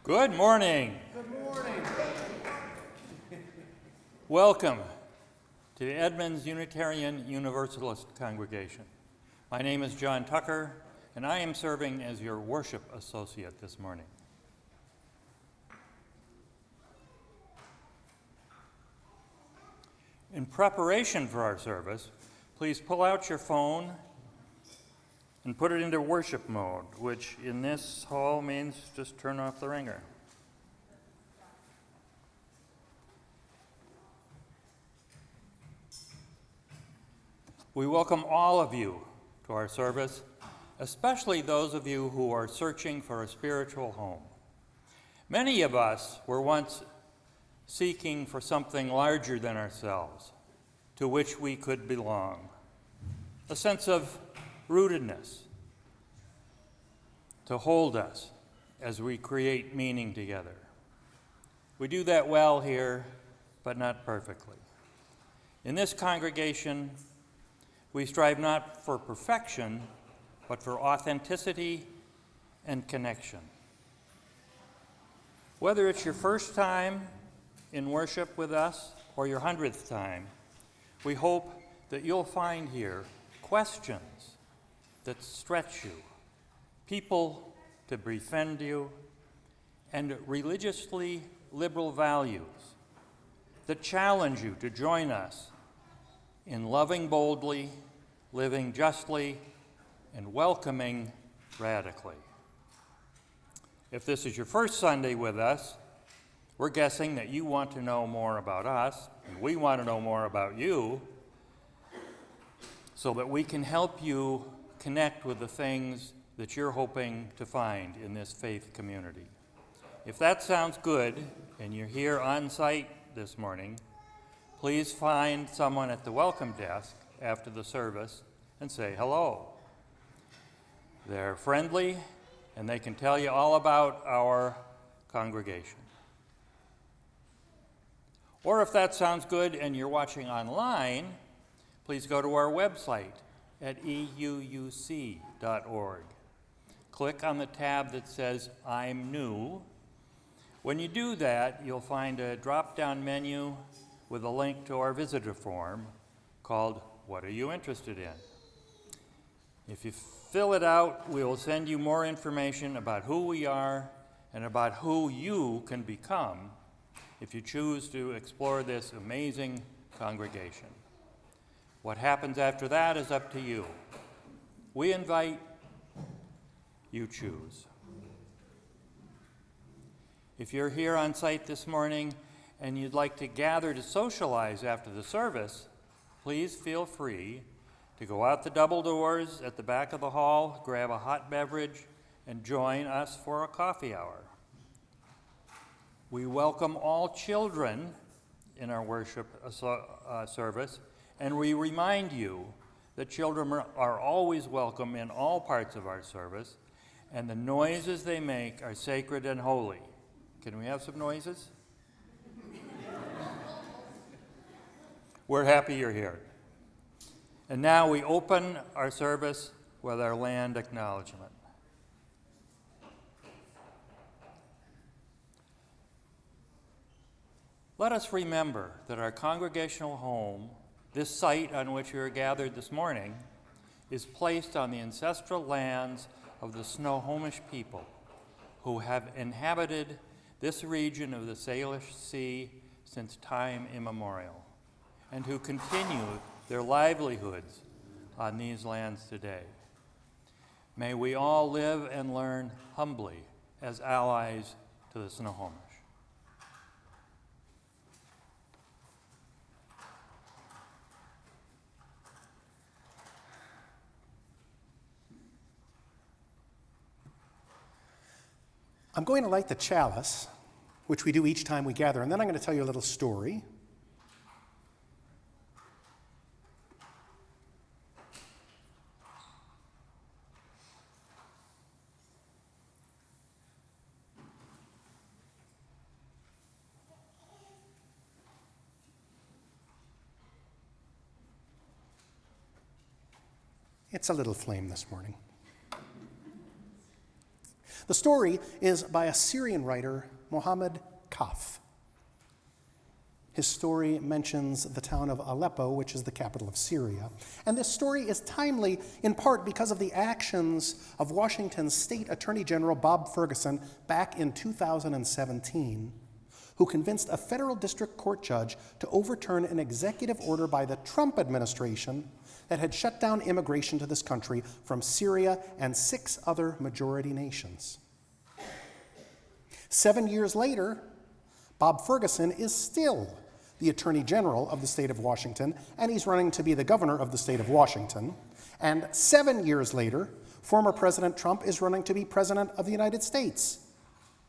Good morning. Good morning. Welcome to the Edmonds Unitarian Universalist congregation. My name is John Tucker, and I am serving as your worship associate this morning. In preparation for our service, please pull out your phone and put it into worship mode, which in this hall means just turn off the ringer. We welcome all of you to our service, especially those of you who are searching for a spiritual home. Many of us were once seeking for something larger than ourselves, to which we could belong, a sense of rootedness to hold us as we create meaning together. We do that well here, but not perfectly. In this congregation, we strive not for perfection, but for authenticity and connection. Whether it's your first time in worship with us or your 100th time, we hope that you'll find here questions that stretch you, people to befriend you, and religiously liberal values that challenge you to join us in loving boldly, living justly, and welcoming radically. If this is your first Sunday with us, we're guessing that you want to know more about us, and we want to know more about you, so that we can help you connect with the things that you're hoping to find in this faith community. If that sounds good, and you're here on site this morning, please find someone at the welcome desk after the service and say hello. They're friendly, and they can tell you all about our congregation. Or if that sounds good and you're watching online, please go to our website at euuc.org. Click on the tab that says I'm New. When you do that, you'll find a drop-down menu with a link to our visitor form called What Are You Interested In? If you fill it out, we will send you more information about who we are and about who you can become if you choose to explore this amazing congregation. What happens after that is up to you. We invite, you choose. If you're here on site this morning and you'd like to gather to socialize after the service, please feel free to go out the double doors at the back of the hall, grab a hot beverage, and join us for a coffee hour. We welcome all children in our worship service, and we remind you that children are always welcome in all parts of our service, and the noises they make are sacred and holy. Can we have some noises? We're happy you're here. And now we open our service with our land acknowledgement. Let us remember that our congregational home, this site on which we are gathered this morning, is placed on the ancestral lands of the Snohomish people who have inhabited this region of the Salish Sea since time immemorial, and who continue their livelihoods on these lands today. May we all live and learn humbly as allies to the Snohomish. I'm going to light the chalice, which we do each time we gather, and then I'm going to tell you a little story. It's a little flame this morning. The story is by a Syrian writer, Muhammad Kaf. His story mentions the town of Aleppo, which is the capital of Syria. And this story is timely in part because of the actions of Washington's State Attorney General Bob Ferguson back in 2017, who convinced a federal district court judge to overturn an executive order by the Trump administration that had shut down immigration to this country from Syria and 6 other majority nations. 7 years later, Bob Ferguson is still the Attorney General of the state of Washington, and he's running to be the governor of the state of Washington. And 7 years later, former President Trump is running to be President of the United States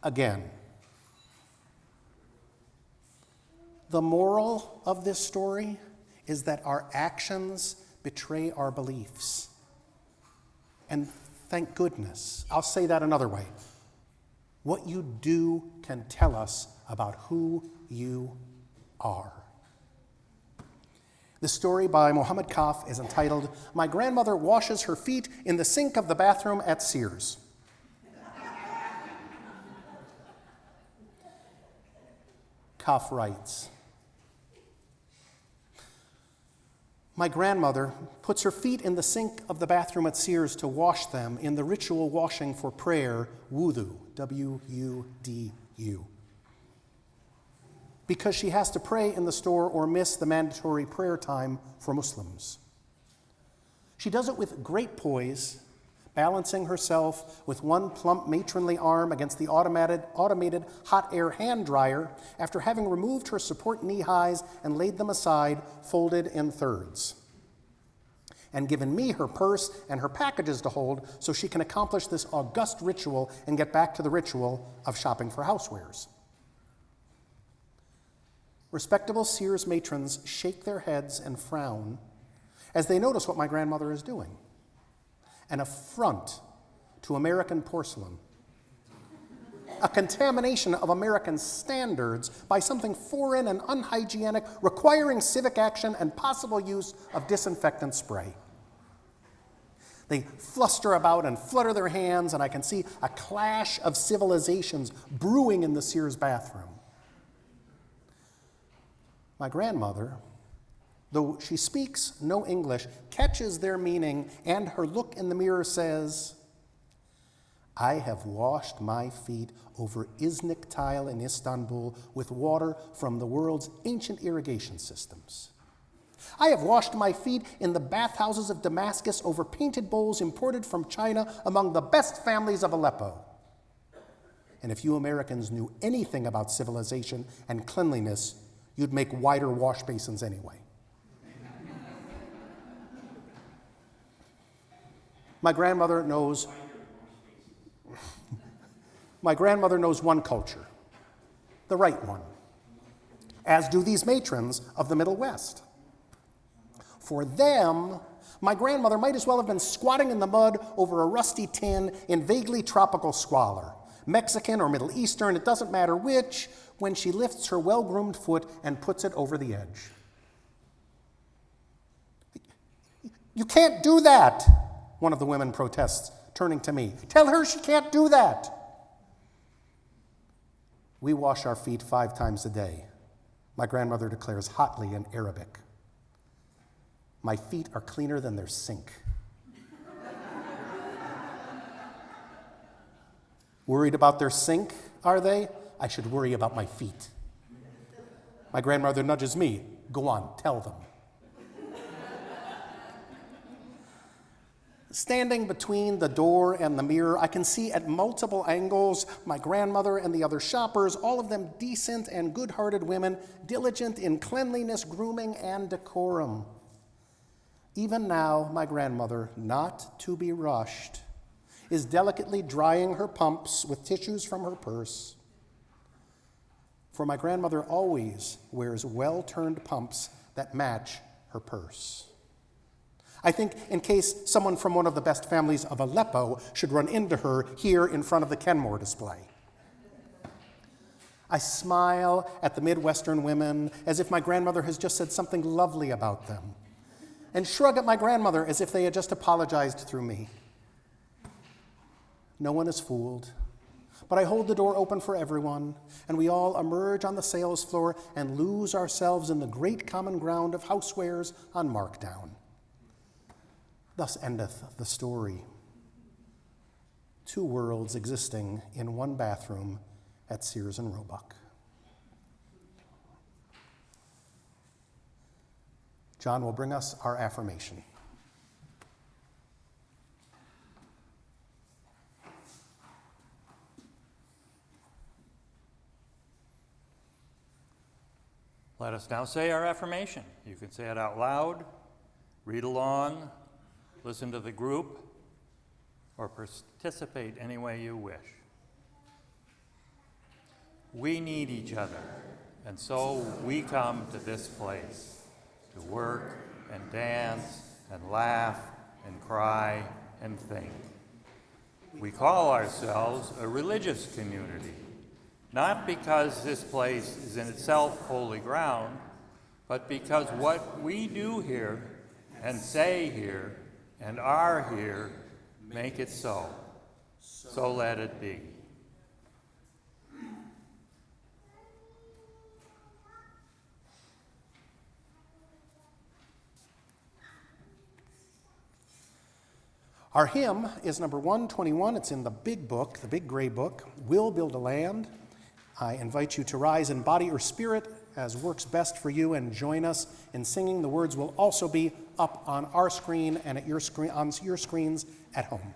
again. The moral of this story is that our actions betray our beliefs. And thank goodness. I'll say that another way. What you do can tell us about who you are. The story by Muhammad Kaf is entitled, "My Grandmother Washes Her Feet in the Sink of the Bathroom at Sears." Kaf writes, "My grandmother puts her feet in the sink of the bathroom at Sears to wash them in the ritual washing for prayer, wudu, W-U-D-U. Because she has to pray in the store or miss the mandatory prayer time for Muslims. She does it with great poise, balancing herself with one plump matronly arm against the automated hot air hand dryer after having removed her support knee highs and laid them aside, folded in thirds, and given me her purse and her packages to hold so she can accomplish this august ritual and get back to the ritual of shopping for housewares." Respectable Sears matrons shake their heads and frown as they notice what my grandmother is doing. An affront to American porcelain. A contamination of American standards by something foreign and unhygienic, requiring civic action and possible use of disinfectant spray. They fluster about and flutter their hands, and I can see a clash of civilizations brewing in the Sears bathroom. My grandmother, though she speaks no English, catches their meaning, and her look in the mirror says, "I have washed my feet over Iznik tile in Istanbul with water from the world's ancient irrigation systems. I have washed my feet in the bathhouses of Damascus over painted bowls imported from China among the best families of Aleppo. And if you Americans knew anything about civilization and cleanliness, you'd make wider wash basins anyway." My grandmother knows one culture, the right one, as do these matrons of the Middle West. For them, my grandmother might as well have been squatting in the mud over a rusty tin in vaguely tropical squalor, Mexican or Middle Eastern, it doesn't matter which, when she lifts her well-groomed foot and puts it over the edge. "You can't do that," one of the women protests, turning to me. "Tell her she can't do that." "We wash our feet 5 times a day," my grandmother declares hotly in Arabic. "My feet are cleaner than their sink." Worried about their sink, are they? I should worry about my feet. My grandmother nudges me. "Go on, tell them." Standing between the door and the mirror, I can see at multiple angles my grandmother and the other shoppers, all of them decent and good-hearted women, diligent in cleanliness, grooming, and decorum. Even now, my grandmother, not to be rushed, is delicately drying her pumps with tissues from her purse. For my grandmother always wears well-turned pumps that match her purse. I think in case someone from one of the best families of Aleppo should run into her here in front of the Kenmore display. I smile at the Midwestern women as if my grandmother has just said something lovely about them, and shrug at my grandmother as if they had just apologized through me. No one is fooled. But I hold the door open for everyone, and we all emerge on the sales floor and lose ourselves in the great common ground of housewares on markdown. Thus endeth the story. Two worlds existing in one bathroom at Sears and Roebuck. John will bring us our affirmation. Let us now say our affirmation. You can say it out loud, read along, listen to the group, or participate any way you wish. We need each other, and so we come to this place to work and dance and laugh and cry and think. We call ourselves a religious community, not because this place is in itself holy ground, but because what we do here and say here and are here make it so. So let it be. Our hymn is number 121. It's in the big book, the big gray book, We'll Build a Land. I invite you to rise in body or spirit as works best for you and join us in singing. The words will also be up on our screen and at your screen, on your screens at home.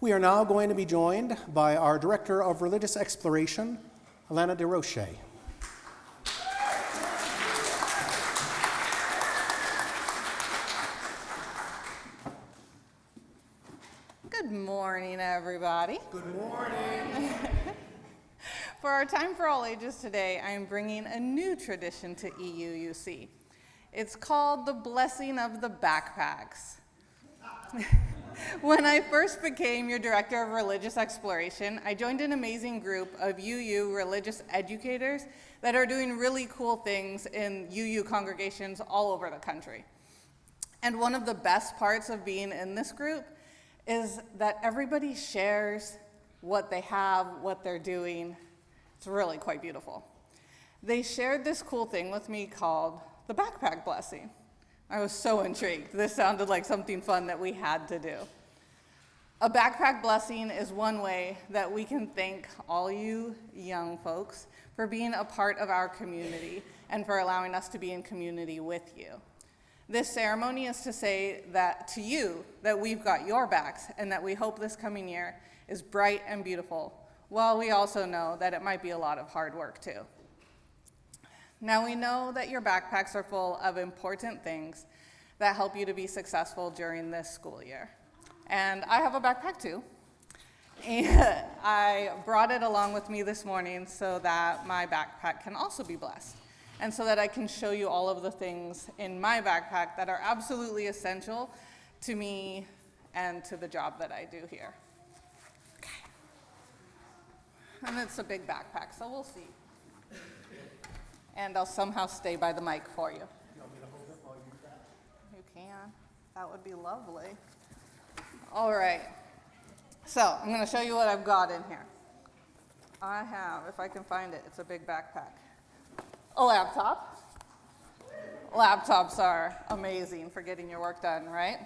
We are now going to be joined by our Director of Religious Exploration, Helena DeRoche. Good morning, everybody. Good morning. For our Time for All Ages today, I am bringing a new tradition to EUUC. It's called the Blessing of the Backpacks. When I first became your Director of Religious Exploration, I joined an amazing group of UU religious educators that are doing really cool things in UU congregations all over the country. And one of the best parts of being in this group is that everybody shares what they have, what they're doing. It's really quite beautiful. They shared this cool thing with me called the backpack blessing. I was so intrigued. This sounded like something fun that we had to do. A backpack blessing is one way that we can thank all you young folks for being a part of our community and for allowing us to be in community with you. This ceremony is to say that to you that we've got your backs and that we hope this coming year is bright and beautiful, while we also know that it might be a lot of hard work too. Now we know that your backpacks are full of important things that help you to be successful during this school year. And I have a backpack too. And I brought it along with me this morning so that my backpack can also be blessed. And so that I can show you all of the things in my backpack that are absolutely essential to me and to the job that I do here. Okay. And it's a big backpack, so we'll see. And I'll somehow stay by the mic for you. You want me to hold it while you do that? You can. That would be lovely. All right. So I'm going to show you what I've got in here. I have, if I can find it, it's a big backpack. A laptop. Laptops are amazing for getting your work done, right?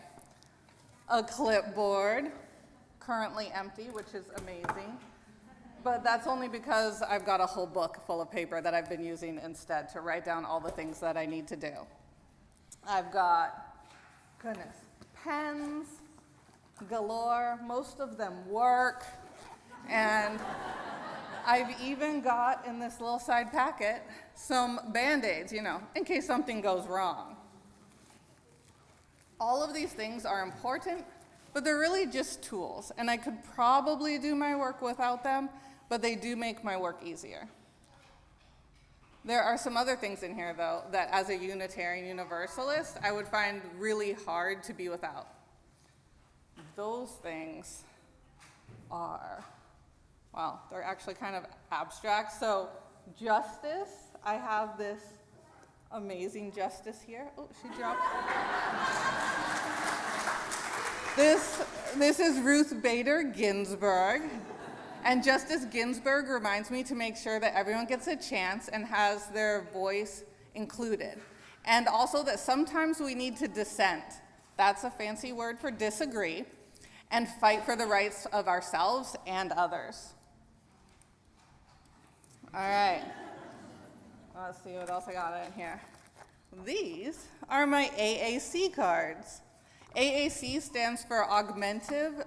A clipboard, currently empty, which is amazing. But that's only because I've got a whole book full of paper that I've been using instead to write down all the things that I need to do. I've got, goodness, pens galore. Most of them work. And I've even got in this little side packet some Band-Aids, in case something goes wrong. All of these things are important, but they're really just tools. And I could probably do my work without them, but they do make my work easier. There are some other things in here, though, that as a Unitarian Universalist, I would find really hard to be without. Those things are, well, they're actually kind of abstract. So justice, I have this amazing justice here. Oh, she dropped. This is Ruth Bader Ginsburg. And Justice Ginsburg reminds me to make sure that everyone gets a chance and has their voice included. And also that sometimes we need to dissent. That's a fancy word for disagree, and fight for the rights of ourselves and others. All right. Let's see what else I got in here. These are my AAC cards. AAC stands for augmentative,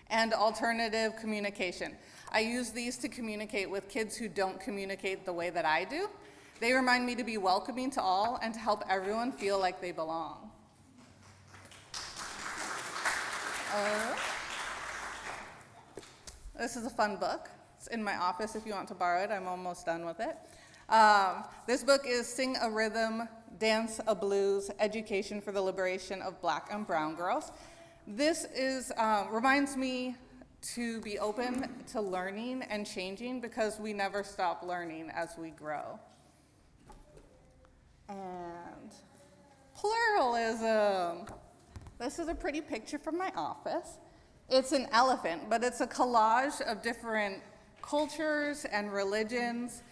and alternative communication. I use these to communicate with kids who don't communicate the way that I do. They remind me to be welcoming to all and to help everyone feel like they belong. This is a fun book. It's in my office if you want to borrow it. I'm almost done with it. This book is Sing a Rhythm, Dance a Blues, Education for the Liberation of Black and Brown Girls. This reminds me to be open to learning and changing because we never stop learning as we grow. And pluralism. This is a pretty picture from my office. It's an elephant, but it's a collage of different cultures and religions.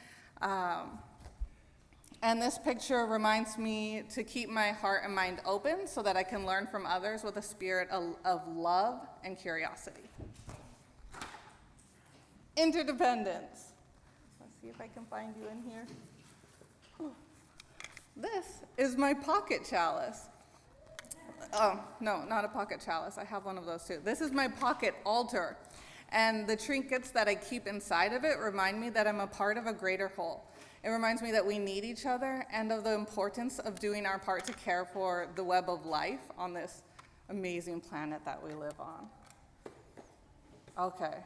And this picture reminds me to keep my heart and mind open so that I can learn from others with a spirit of love and curiosity. Interdependence. Let's see if I can find you in here. This is my pocket chalice. Oh, no, not a pocket chalice. I have one of those too. This is my pocket altar. And the trinkets that I keep inside of it remind me that I'm a part of a greater whole. It reminds me that we need each other and of the importance of doing our part to care for the web of life on this amazing planet that we live on. Okay,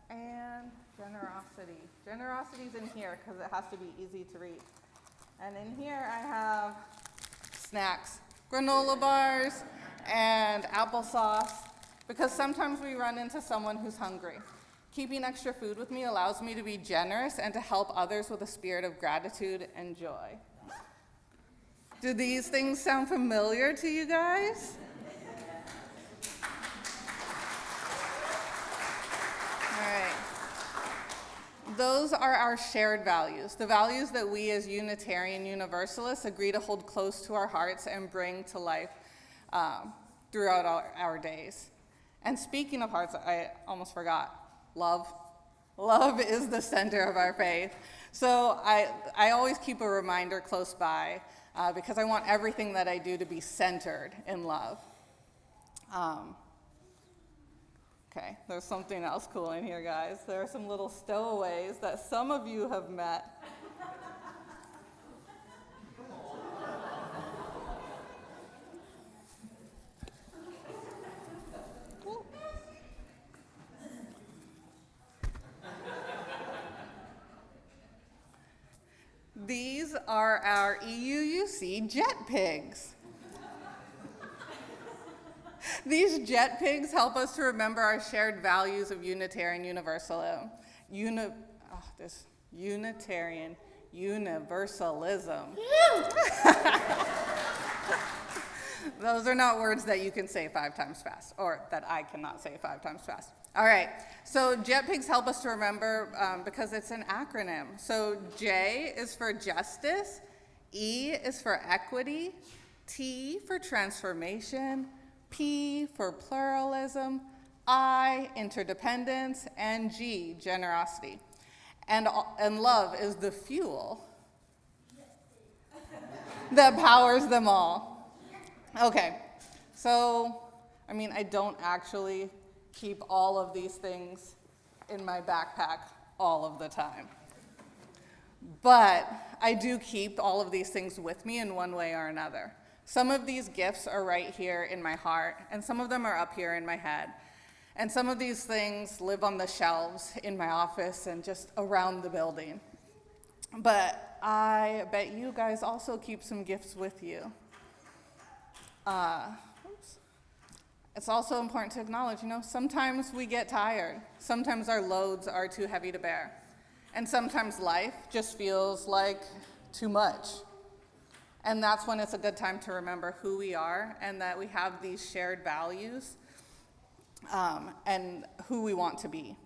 and generosity. Generosity's in here because it has to be easy to read. And in here I have snacks, granola bars, and applesauce, because sometimes we run into someone who's hungry. Keeping extra food with me allows me to be generous and to help others with a spirit of gratitude and joy. Do these things sound familiar to you guys? All right. Those are our shared values, the values that we as Unitarian Universalists agree to hold close to our hearts and bring to life throughout our days. And speaking of hearts, I almost forgot. Love. Love is the center of our faith. So I always keep a reminder close by because I want everything that I do to be centered in love. Okay, there's something else cool in here, guys. There are some little stowaways that some of you have met. These are our EUUC jet pigs. These jet pigs help us to remember our shared values of Unitarian Universalism. Unitarian Universalism. Those are not words that you can say 5 times fast, or that I cannot say 5 times fast. All right, so jet pigs help us to remember because it's an acronym. So J is for justice, E is for equity, T for transformation, P for pluralism, I, interdependence, and G, generosity. And love is the fuel that powers them all. Okay, so, I don't actually keep all of these things in my backpack all of the time. But I do keep all of these things with me in one way or another. Some of these gifts are right here in my heart, and some of them are up here in my head. And some of these things live on the shelves in my office and just around the building. But I bet you guys also keep some gifts with you. It's also important to acknowledge, sometimes we get tired. Sometimes our loads are too heavy to bear. And sometimes life just feels like too much. And that's when it's a good time to remember who we are and that we have these shared values and who we want to be.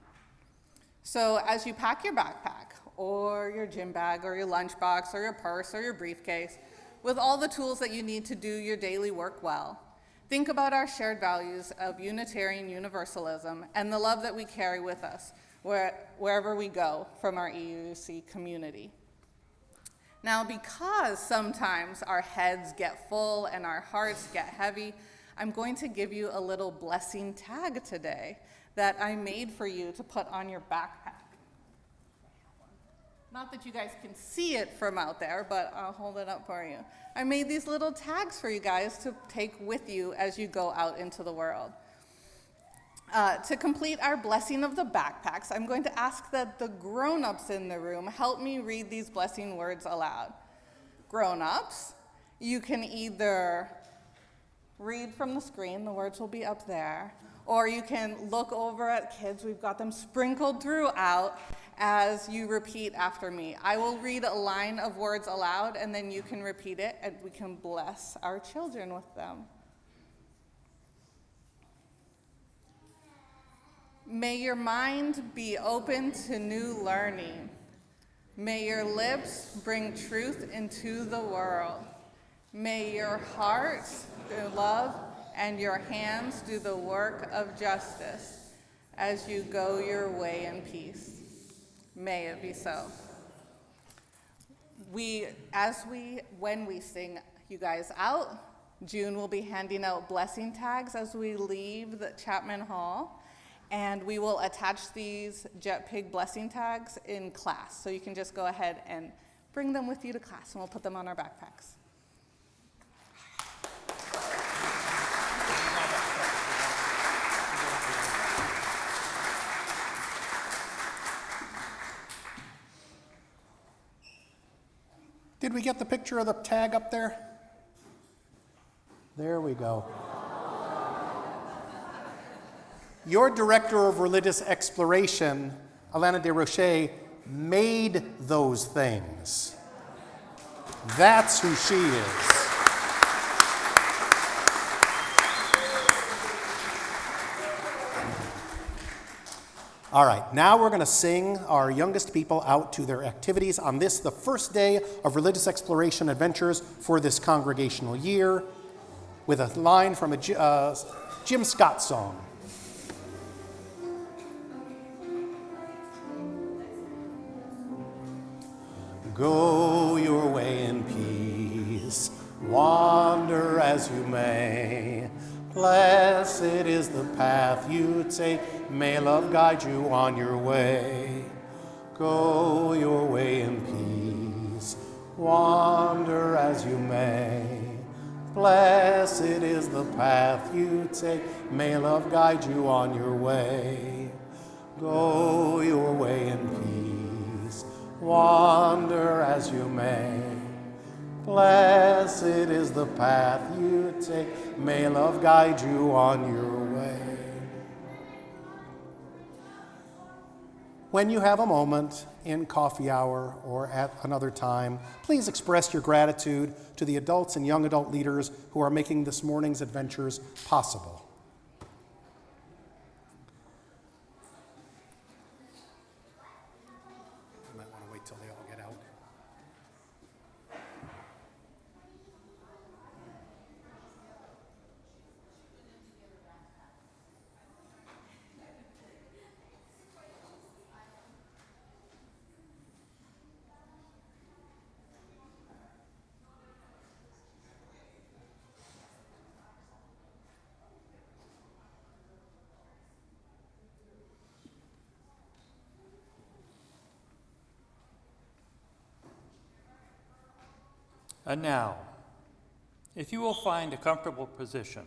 So as you pack your backpack or your gym bag or your lunchbox or your purse or your briefcase, with all the tools that you need to do your daily work well, think about our shared values of Unitarian Universalism and the love that we carry with us wherever we go from our EUC community. Now, because sometimes our heads get full and our hearts get heavy, I'm going to give you a little blessing tag today that I made for you to put on your backpack. Not that you guys can see it from out there, but I'll hold it up for you. I made these little tags for you guys to take with you as you go out into the world. To complete our blessing of the backpacks, I'm going to ask that the grown-ups in the room help me read these blessing words aloud. Grown-ups, you can either read from the screen, the words will be up there, or you can look over at kids, we've got them sprinkled throughout as you repeat after me. I will read a line of words aloud, and then you can repeat it, and we can bless our children with them. May your mind be open to new learning. May your lips bring truth into the world. May your hearts do love and your hands do the work of justice as you go your way in peace. May it be so. When we sing you guys out, June will be handing out blessing tags as we leave the Chapman Hall. And we will attach these Jet Pig blessing tags in class. So you can just go ahead and bring them with you to class, and we'll put them on our backpacks. Did we get the picture of the tag up there? There we go. Your director of religious exploration, Alana Desrochers, made those things. That's who she is. All right, now we're going to sing our youngest people out to their activities on this, the first day of religious exploration adventures for this congregational year, with a line from a Jim Scott song. Go your way in peace, wander as you may. Blessed is the path you take, may love guide you on your way. Go your way in peace, wander as you may. Blessed is the path you take, may love guide you on your way. Go your way in peace, wander as you may. Blessed is the path you take, may love guide you on your way. When you have a moment in coffee hour or at another time, please express your gratitude to the adults and young adult leaders who are making this morning's adventures possible. You might want to wait till they all get out. And now, if you will find a comfortable position,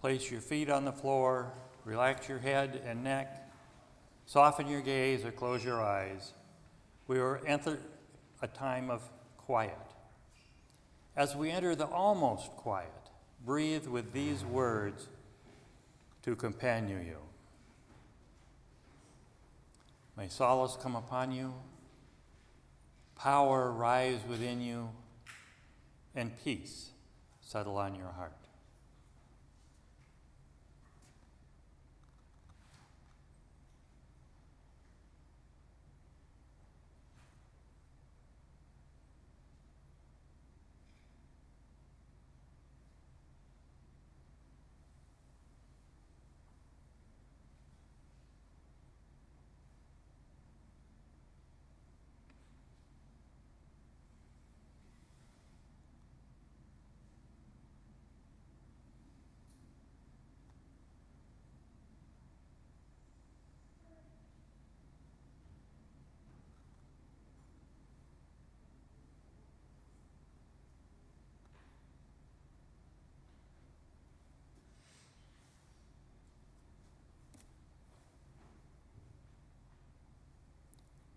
place your feet on the floor, relax your head and neck, soften your gaze or close your eyes. We will enter a time of quiet. As we enter the almost quiet, breathe with these words to companion you. May solace come upon you, power rise within you, and peace settle on your heart.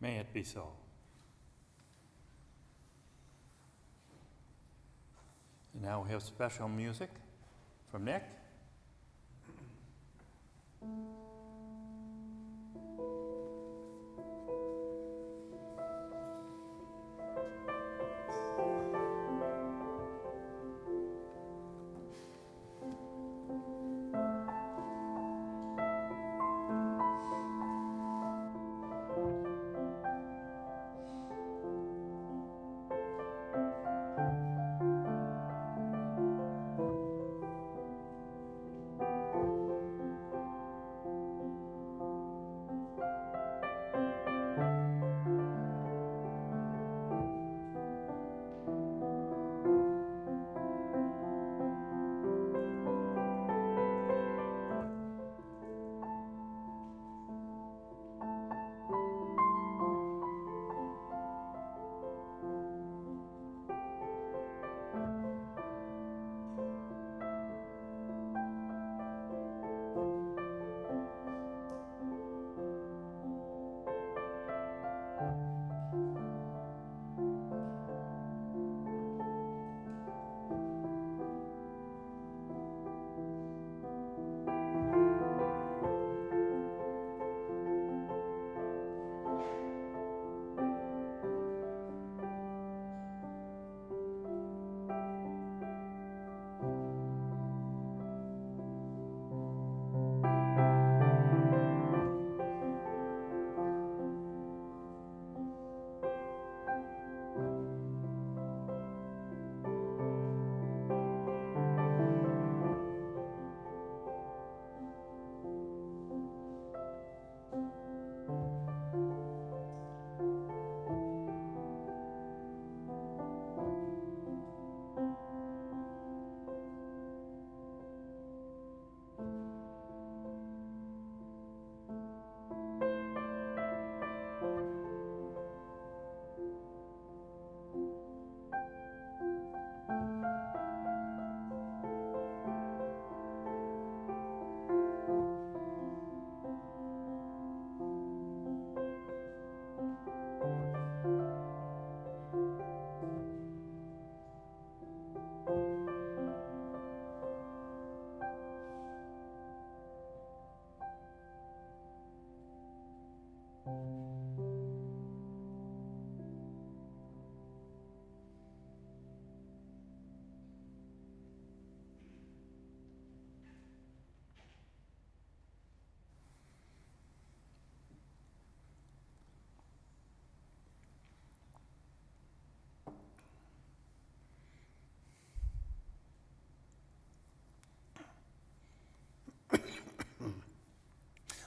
May it be so. And now we have special music from Nick.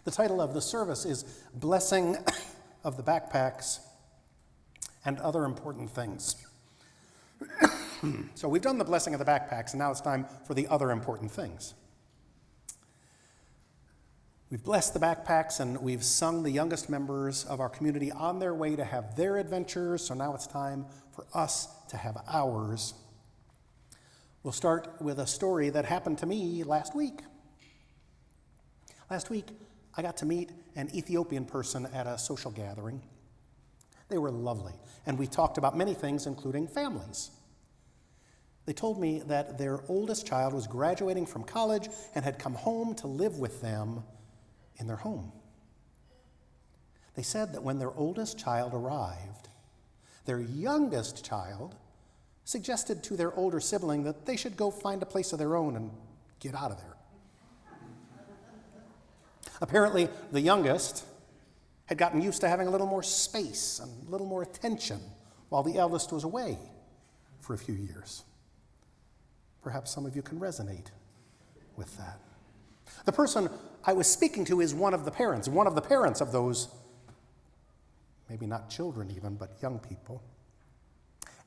The title of the service is Blessing of the Backpacks and Other Important Things. So we've done the blessing of the backpacks, and now it's time for the other important things. We've blessed the backpacks, and we've sung the youngest members of our community on their way to have their adventures, so now it's time for us to have ours. We'll start with a story that happened to me last week. Last week, I got to meet an Ethiopian person at a social gathering. They were lovely, and we talked about many things, including families. They told me that their oldest child was graduating from college and had come home to live with them in their home. They said that when their oldest child arrived, their youngest child suggested to their older sibling that they should go find a place of their own and get out of there. Apparently, the youngest had gotten used to having a little more space and a little more attention while the eldest was away for a few years. Perhaps some of you can resonate with that. The person I was speaking to is one of the parents of those, maybe not children even, but young people.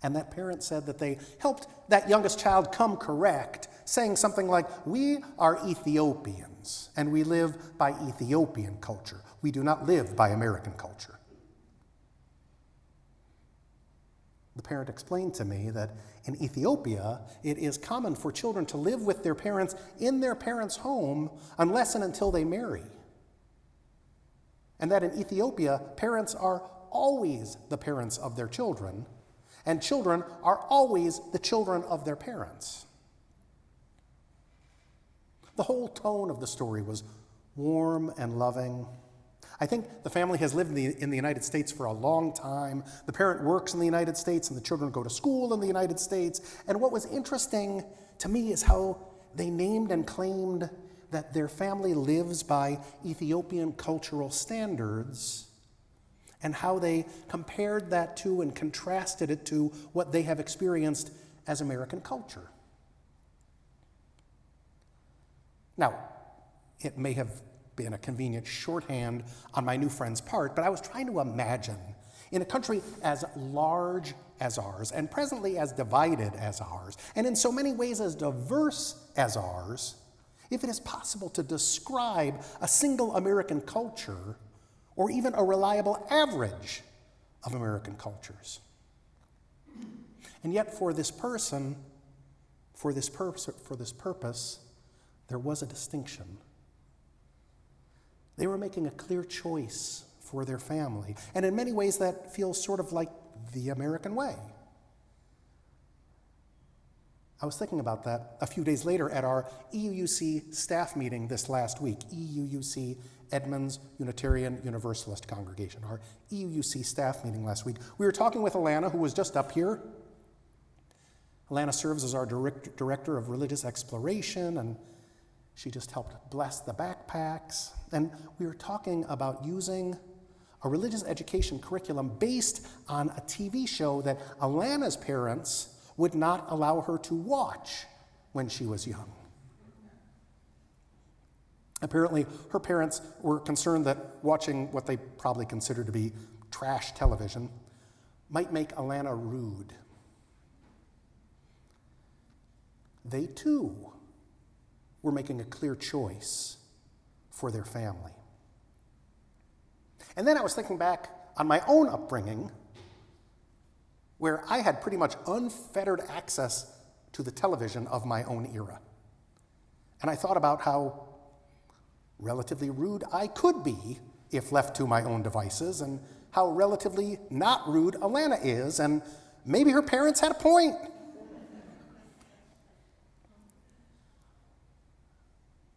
And that parent said that they helped that youngest child come correct, saying something like, "We are Ethiopians, and we live by Ethiopian culture. We do not live by American culture." The parent explained to me that in Ethiopia, it is common for children to live with their parents in their parents' home unless and until they marry. And that in Ethiopia, parents are always the parents of their children, and children are always the children of their parents. The whole tone of the story was warm and loving. I think the family has lived in the United States for a long time. The parent works in the United States, and the children go to school in the United States. And what was interesting to me is how they named and claimed that their family lives by Ethiopian cultural standards, and how they compared that to and contrasted it to what they have experienced as American culture. Now, it may have been a convenient shorthand on my new friend's part, but I was trying to imagine, in a country as large as ours, and presently as divided as ours, and in so many ways as diverse as ours, if it is possible to describe a single American culture, or even a reliable average of American cultures. And yet for this person, for this purpose, there was a distinction. They were making a clear choice for their family. And in many ways, that feels sort of like the American way. I was thinking about that a few days later at our EUUC staff meeting this last week, EUUC Edmonds Unitarian Universalist congregation, our EUUC staff meeting last week. We were talking with Alana, who was just up here. Alana serves as our director of religious exploration, and she just helped bless the backpacks. And we were talking about using a religious education curriculum based on a TV show that Alana's parents would not allow her to watch when she was young. Apparently, her parents were concerned that watching what they probably considered to be trash television might make Alana rude. They too were making a clear choice for their family. And then I was thinking back on my own upbringing, where I had pretty much unfettered access to the television of my own era. And I thought about how relatively rude I could be if left to my own devices, and how relatively not rude Alana is, and maybe her parents had a point.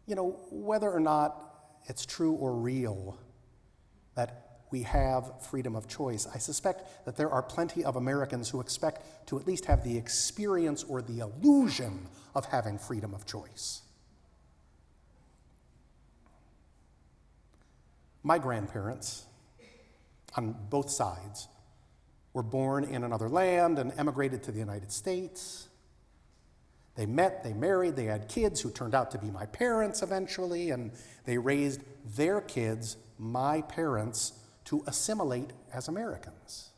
You know, whether or not it's true or real that we have freedom of choice, I suspect that there are plenty of Americans who expect to at least have the experience or the illusion of having freedom of choice. My grandparents, on both sides, were born in another land and emigrated to the United States. They met, they married, they had kids who turned out to be my parents eventually, and they raised their kids, my parents, to assimilate as Americans.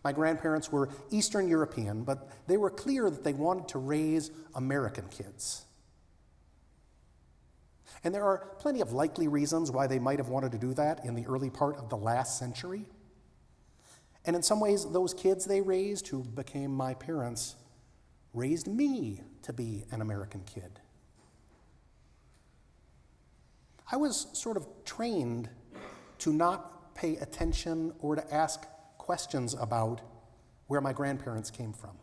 My grandparents were Eastern European, but they were clear that they wanted to raise American kids. And there are plenty of likely reasons why they might have wanted to do that in the early part of the last century. And in some ways, those kids they raised, who became my parents, raised me to be an American kid. I was sort of trained to not pay attention or to ask questions about where my grandparents came from.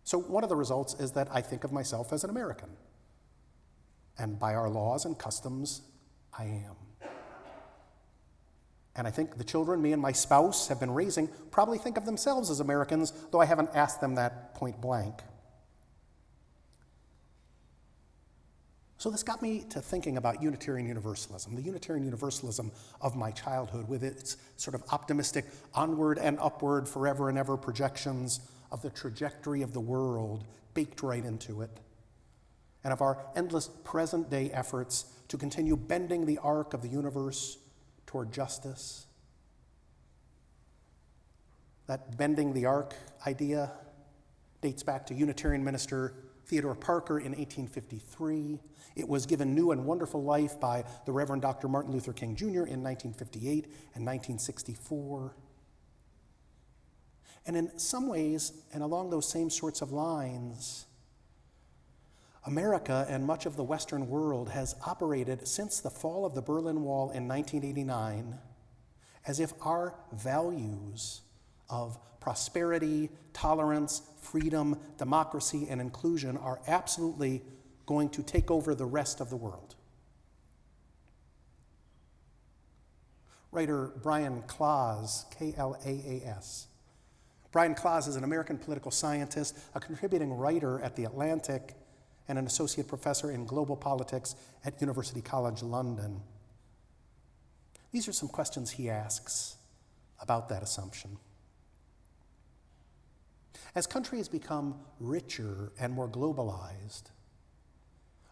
So one of the results is that I think of myself as an American. And by our laws and customs, I am. And I think the children me and my spouse have been raising probably think of themselves as Americans, though I haven't asked them that point blank. So this got me to thinking about Unitarian Universalism, the Unitarian Universalism of my childhood, with its sort of optimistic onward and upward, forever and ever projections of the trajectory of the world baked right into it, and of our endless present-day efforts to continue bending the arc of the universe toward justice. That bending the arc idea dates back to Unitarian minister Theodore Parker in 1853. It was given new and wonderful life by the Reverend Dr. Martin Luther King Jr. in 1958 and 1964. And in some ways, and along those same sorts of lines, America and much of the Western world has operated since the fall of the Berlin Wall in 1989 as if our values of prosperity, tolerance, freedom, democracy, and inclusion are absolutely going to take over the rest of the world. Writer Brian Klaas, K-L-A-A-S. Brian Klaas is an American political scientist, a contributing writer at The Atlantic, and an associate professor in global politics at University College London. These are some questions he asks about that assumption. As countries become richer and more globalized,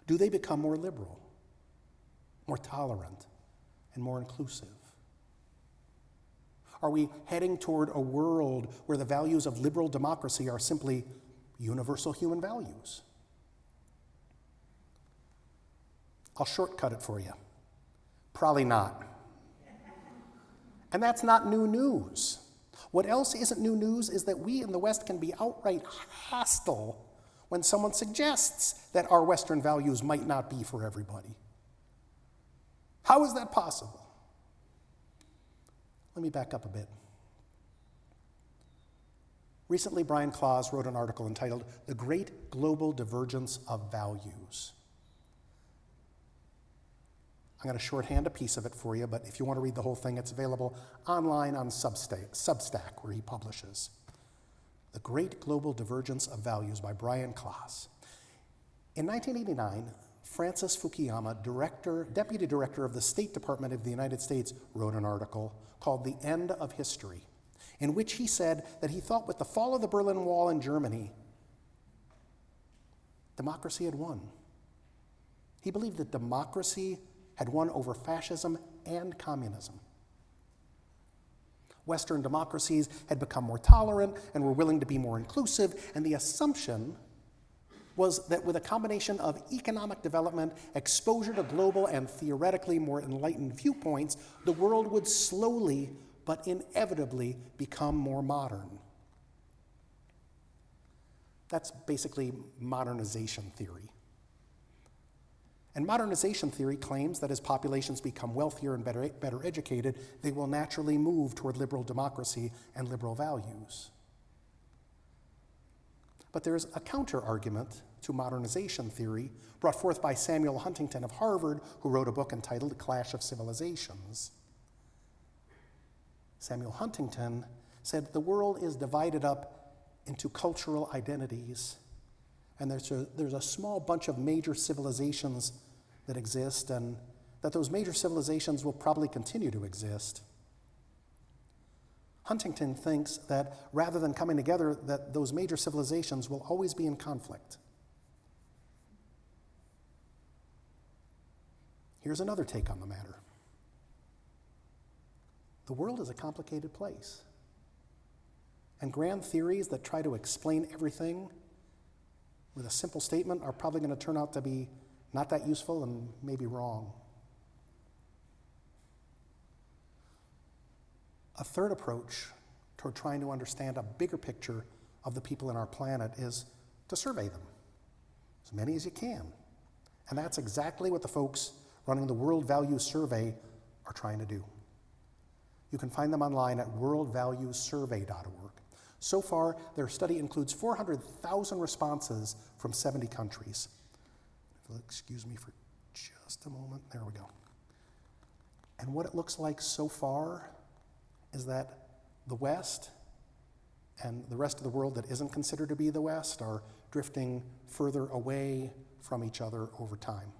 do they become more liberal, more tolerant, and more inclusive? Are we heading toward a world where the values of liberal democracy are simply universal human values? I'll shortcut it for you. Probably not. And that's not new news. What else isn't new news is that we in the West can be outright hostile when someone suggests that our Western values might not be for everybody. How is that possible? Let me back up a bit. Recently, Brian Klaas wrote an article entitled "The Great Global Divergence of Values." I'm going to shorthand a piece of it for you, but if you want to read the whole thing, it's available online on Substack, where he publishes. The Great Global Divergence of Values by Brian Klaas. In 1989, Francis Fukuyama, Deputy Director of the State Department of the United States, wrote an article called "The End of History," in which he said that he thought with the fall of the Berlin Wall in Germany, democracy had won. He believed that democracy had won over fascism and communism. Western democracies had become more tolerant and were willing to be more inclusive, and the assumption was that with a combination of economic development, exposure to global and theoretically more enlightened viewpoints, the world would slowly but inevitably become more modern. That's basically modernization theory. And modernization theory claims that as populations become wealthier and better educated, they will naturally move toward liberal democracy and liberal values. But there's a counter-argument to modernization theory brought forth by Samuel Huntington of Harvard, who wrote a book entitled Clash of Civilizations. Samuel Huntington said the world is divided up into cultural identities, and there's a small bunch of major civilizations that exist, and that those major civilizations will probably continue to exist. Huntington thinks that rather than coming together, that those major civilizations will always be in conflict. Here's another take on the matter. The world is a complicated place. And grand theories that try to explain everything with a simple statement are probably going to turn out to be not that useful and maybe wrong. A third approach toward trying to understand a bigger picture of the people in our planet is to survey them, as many as you can. And that's exactly what the folks running the World Values Survey are trying to do. You can find them online at worldvaluesurvey.org. So far, their study includes 400,000 responses from 70 countries. If you'll excuse me for just a moment. There we go. And what it looks like so far is that the West and the rest of the world that isn't considered to be the West are drifting further away from each other over time.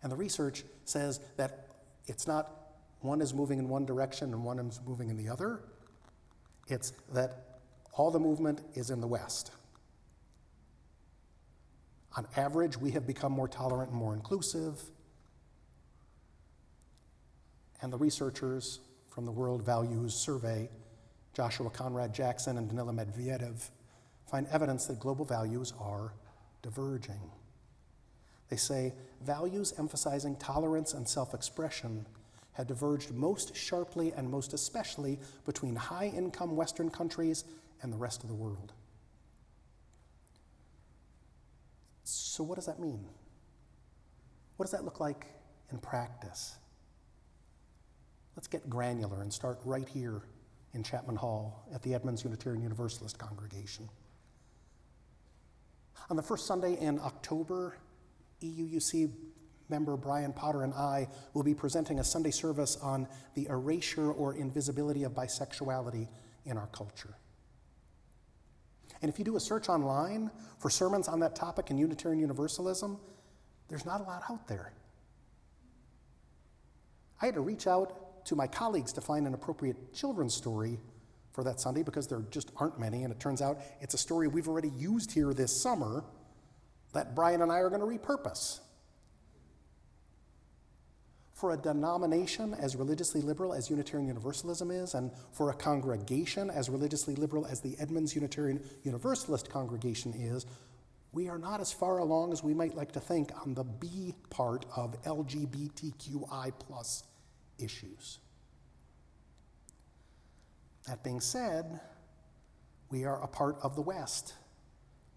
And the research says that it's not one is moving in one direction and one is moving in the other. It's that all the movement is in the West. On average, we have become more tolerant and more inclusive. And the researchers from the World Values Survey, Joshua Conrad Jackson and Danila Medvedev, find evidence that global values are diverging. They say values emphasizing tolerance and self-expression had diverged most sharply and most especially between high-income Western countries and the rest of the world. So what does that mean? What does that look like in practice? Let's get granular and start right here in Chapman Hall at the Edmonds Unitarian Universalist congregation. On the first Sunday in October, EUUC member Brian Potter and I will be presenting a Sunday service on the erasure or invisibility of bisexuality in our culture. And if you do a search online for sermons on that topic in Unitarian Universalism, there's not a lot out there. I had to reach out to my colleagues to find an appropriate children's story for that Sunday because there just aren't many, and it turns out it's a story we've already used here this summer that Brian and I are going to repurpose. For a denomination as religiously liberal as Unitarian Universalism is, and for a congregation as religiously liberal as the Edmonds Unitarian Universalist congregation is, we are not as far along as we might like to think on the B part of LGBTQI+ issues. That being said, we are a part of the West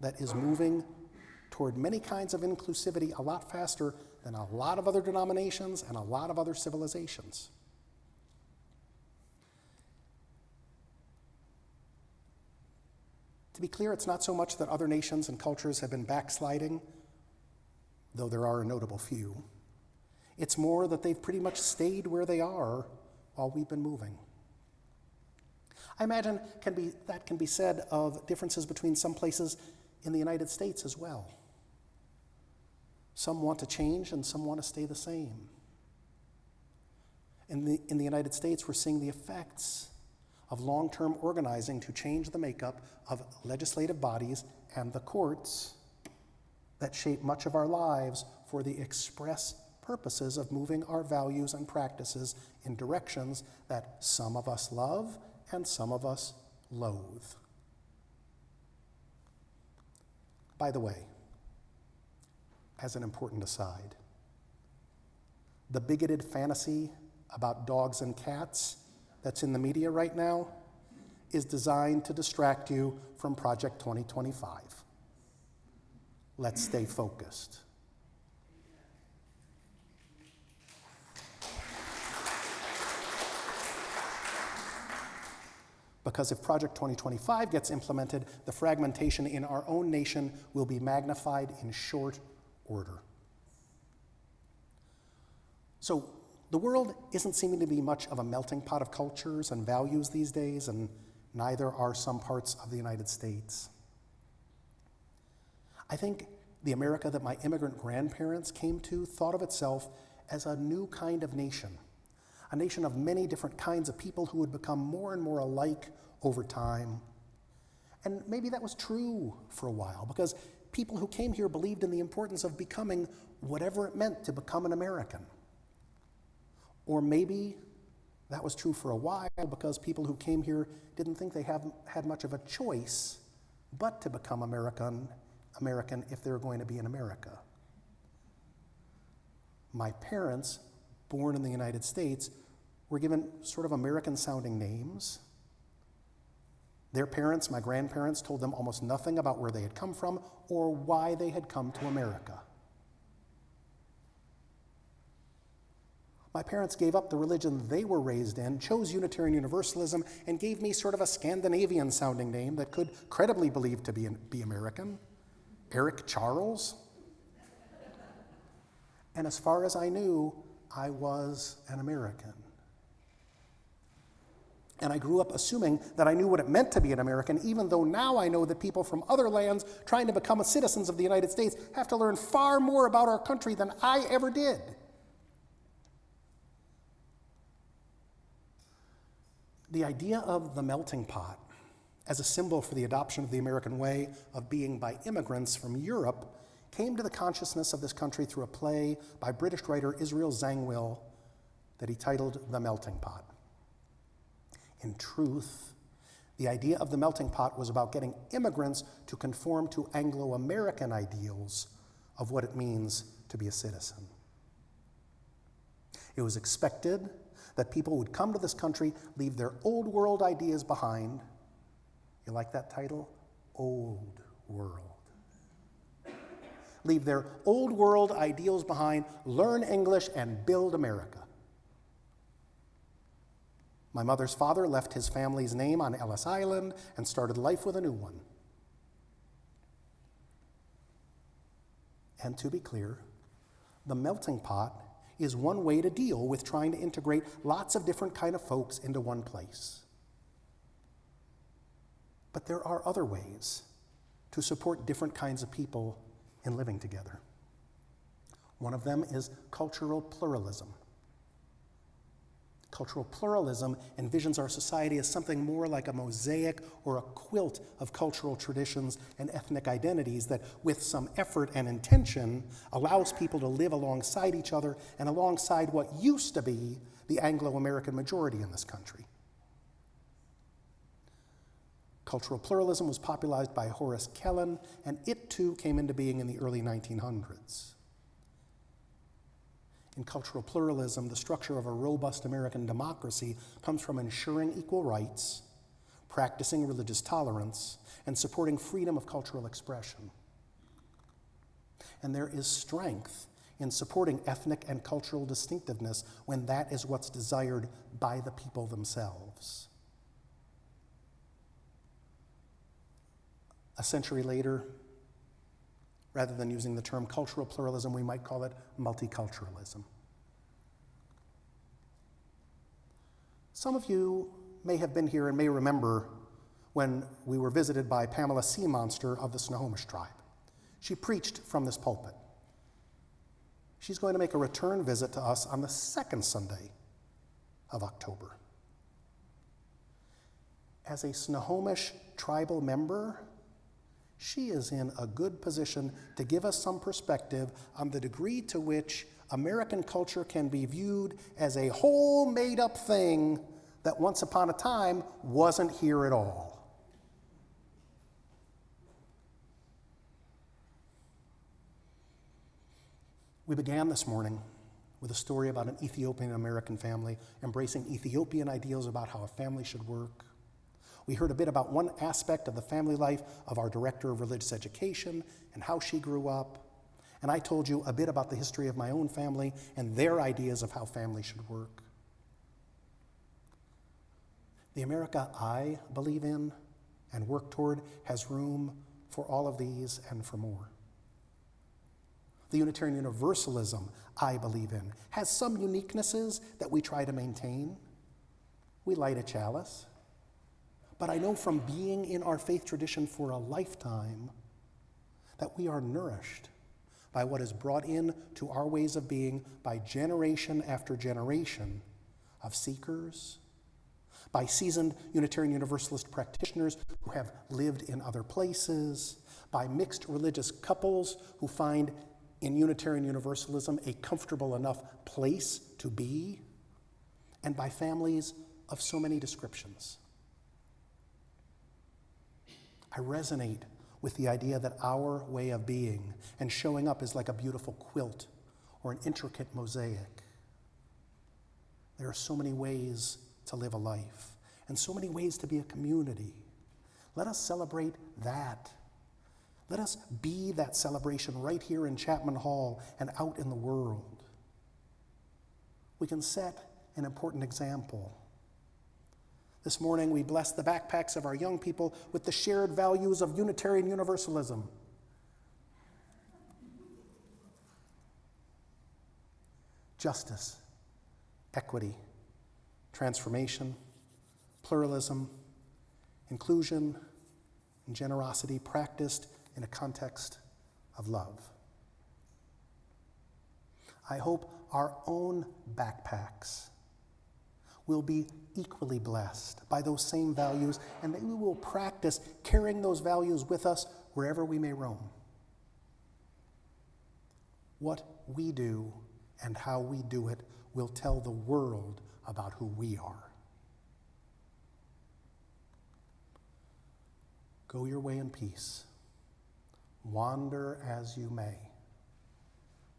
that is moving toward many kinds of inclusivity a lot faster than a lot of other denominations and a lot of other civilizations. To be clear, it's not so much that other nations and cultures have been backsliding, though there are a notable few. It's more that they've pretty much stayed where they are while we've been moving. I imagine that can be said of differences between some places in the United States as well. Some want to change and some want to stay the same. In the United States, we're seeing the effects of long-term organizing to change the makeup of legislative bodies and the courts that shape much of our lives for the express purposes of moving our values and practices in directions that some of us love and some of us loathe. By the way, as an important aside, the bigoted fantasy about dogs and cats that's in the media right now is designed to distract you from Project 2025. Let's stay focused. Because if Project 2025 gets implemented, the fragmentation in our own nation will be magnified in short order. So the world isn't seeming to be much of a melting pot of cultures and values these days, and neither are some parts of the United States. I think the America that my immigrant grandparents came to thought of itself as a new kind of nation, a nation of many different kinds of people who would become more and more alike over time. And maybe that was true for a while, because people who came here believed in the importance of becoming whatever it meant to become an American. Or maybe that was true for a while because people who came here didn't think they had much of a choice but to become American if they were going to be in America. My parents, born in the United States, were given sort of American-sounding names. Their parents, my grandparents, told them almost nothing about where they had come from or why they had come to America. My parents gave up the religion they were raised in, chose Unitarian Universalism, and gave me sort of a Scandinavian-sounding name that could credibly believed to be American, Eric Charles. And as far as I knew, I was an American. And I grew up assuming that I knew what it meant to be an American, even though now I know that people from other lands trying to become citizens of the United States have to learn far more about our country than I ever did. The idea of the melting pot as a symbol for the adoption of the American way of being by immigrants from Europe came to the consciousness of this country through a play by British writer Israel Zangwill that he titled The Melting Pot. In truth, the idea of the melting pot was about getting immigrants to conform to Anglo-American ideals of what it means to be a citizen. It was expected that people would come to this country, leave their old world ideas behind. You like that title? Old world. Leave their old world ideals behind, learn English, and build America. My mother's father left his family's name on Ellis Island and started life with a new one. And to be clear, the melting pot is one way to deal with trying to integrate lots of different kind of folks into one place. But there are other ways to support different kinds of people in living together. One of them is cultural pluralism. Cultural pluralism envisions our society as something more like a mosaic or a quilt of cultural traditions and ethnic identities that, with some effort and intention, allows people to live alongside each other and alongside what used to be the Anglo-American majority in this country. Cultural pluralism was popularized by Horace Kellan, and it too came into being in the early 1900s. In cultural pluralism, the structure of a robust American democracy comes from ensuring equal rights, practicing religious tolerance, and supporting freedom of cultural expression. And there is strength in supporting ethnic and cultural distinctiveness when that is what's desired by the people themselves. A century later, rather than using the term cultural pluralism, we might call it multiculturalism. Some of you may have been here and may remember when we were visited by Pamela Seamonster of the Snohomish tribe. She preached from this pulpit. She's going to make a return visit to us on the second Sunday of October. As a Snohomish tribal member, she is in a good position to give us some perspective on the degree to which American culture can be viewed as a whole made-up thing that once upon a time wasn't here at all. We began this morning with a story about an Ethiopian-American family embracing Ethiopian ideals about how a family should work. We heard a bit about one aspect of the family life of our director of religious education and how she grew up. And I told you a bit about the history of my own family and their ideas of how family should work. The America I believe in and work toward has room for all of these and for more. The Unitarian Universalism I believe in has some uniquenesses that we try to maintain. We light a chalice. But I know from being in our faith tradition for a lifetime that we are nourished by what is brought in to our ways of being by generation after generation of seekers, by seasoned Unitarian Universalist practitioners who have lived in other places, by mixed religious couples who find in Unitarian Universalism a comfortable enough place to be, and by families of so many descriptions. I resonate with the idea that our way of being and showing up is like a beautiful quilt or an intricate mosaic. There are so many ways to live a life and so many ways to be a community. Let us celebrate that. Let us be that celebration right here in Chapman Hall and out in the world. We can set an important example. This morning we bless the backpacks of our young people with the shared values of Unitarian Universalism. Justice, equity, transformation, pluralism, inclusion, and generosity practiced in a context of love. I hope our own backpacks will be equally blessed by those same values, and that we will practice carrying those values with us wherever we may roam. What we do and how we do it will tell the world about who we are. Go your way in peace. Wander as you may.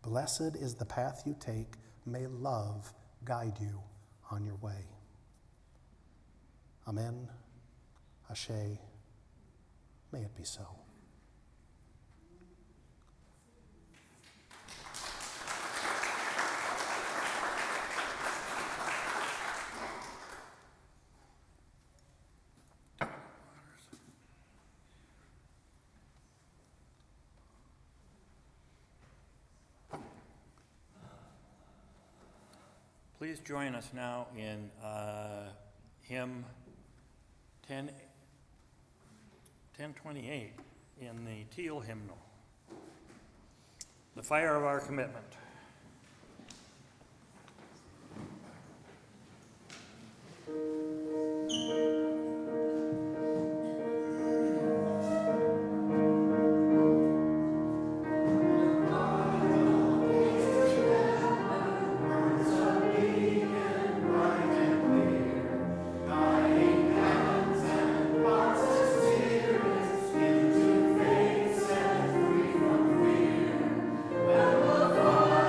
Blessed is the path you take. May love guide you on your way. Amen. Ashe. May it be so. Please join us now in hymn 1028 in the Teal hymnal, The Fire of Our Commitment. Fire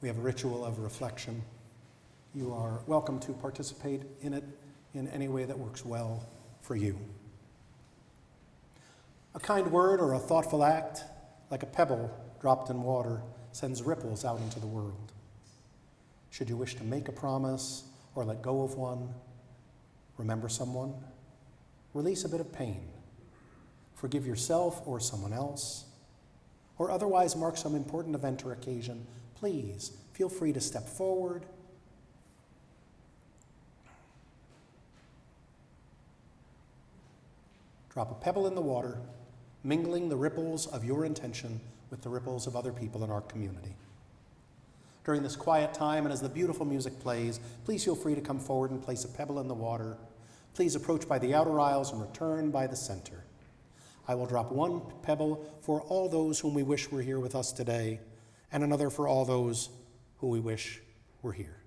We have a ritual of reflection. You are welcome to participate in it in any way that works well for you. A kind word or a thoughtful act, like a pebble dropped in water, sends ripples out into the world. Should you wish to make a promise or let go of one, remember someone, release a bit of pain, forgive yourself or someone else, or otherwise mark some important event or occasion, please feel free to step forward. Drop a pebble in the water, mingling the ripples of your intention with the ripples of other people in our community. During this quiet time and as the beautiful music plays, please feel free to come forward and place a pebble in the water. Please approach by the outer aisles and return by the center. I will drop one pebble for all those whom we wish were here with us today, and another for all those who we wish were here.